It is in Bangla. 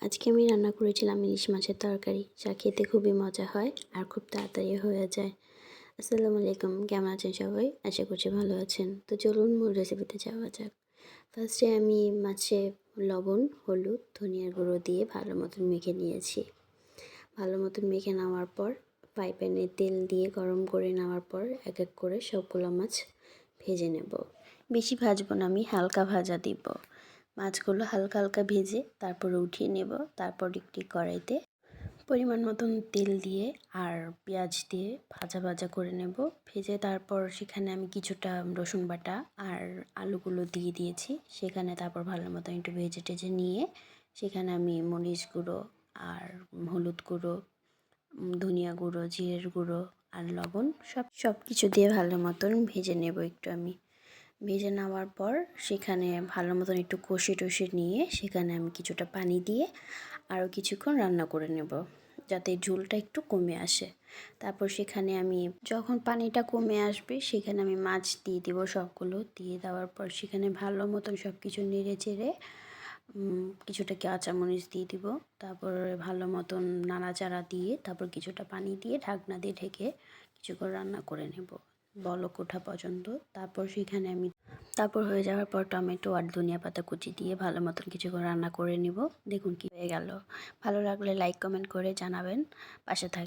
আজকে আমি রান্না করেছিলাম ইলিশ মাছের তরকারি, যা খেতে খুবই মজা হয় আর খুব তাড়াতাড়ি হয়ে যায়। আসসালামু আলাইকুম, কেমন আছেন সবাই? আশা করছি ভালো আছেন। তো চলুন মূল রেসিপিতে যাওয়া যাক। ফার্স্টে আমি মাছে লবণ, হলুদ, ধনিয়ার গুঁড়ো দিয়ে ভালো মতন মেখে নিয়েছি। ভালো মতন মেখে নেওয়ার পর ফ্রাই প্যানে তেল দিয়ে গরম করে নেওয়ার পর এক এক করে সবগুলো মাছ ভেজে নেব। বেশি ভাজবো না, আমি হালকা ভাজা দিব। মাছগুলো হালকা হালকা ভেজে তারপরে উঠিয়ে নেব। তারপর একটি কড়াইতে পরিমাণ মতন তেল দিয়ে আর পেঁয়াজ দিয়ে ভাজা ভাজা করে নেব। ভেজে তারপর সেখানে আমি কিছুটা রসুন বাটা আর আলুগুলো দিয়ে দিয়েছি। সেখানে তারপর ভালো মতন একটু ভেজে টেজে নিয়ে সেখানে আমি মরিচ গুঁড়ো আর হলুদ গুঁড়ো, ধনিয়া গুঁড়ো, জিরের গুঁড়ো আর লবণ সব কিছু দিয়ে ভালো মতন ভেজে নেব একটু আমি। ভেজে নেওয়ার পর সেখানে ভালো মতন একটু কষে নিয়ে সেখানে আমি কিছুটা পানি দিয়ে আরও কিছুক্ষণ রান্না করে নেব, যাতে ঝোলটা একটু কমে আসে। তারপর সেখানে আমি যখন পানিটা কমে আসবে সেখানে আমি মাছ দিয়ে দিব। সবগুলো দিয়ে দেওয়ার পর সেখানে ভালো মতন সব কিছু নেড়ে চেড়ে কিছুটা কাঁচামরিচ দিয়ে দিব। তারপর ভালো মতন নাড়াচাড়া দিয়ে তারপর কিছুটা পানি দিয়ে ঢাকনা দিয়ে ঢেকে কিছুক্ষণ রান্না করে নেব বলক ওঠা পর্যন্ত। তারপর হয়ে যাওয়ার পর টমেটো আর ধনিয়া পাতা কুচি দিয়ে ভালো মতন কিছুক্ষণ রান্না করে নিব। দেখুন কি হয়ে গেল। ভালো লাগলে লাইক কমেন্ট করে জানাবেন, পাশে থাকবেন।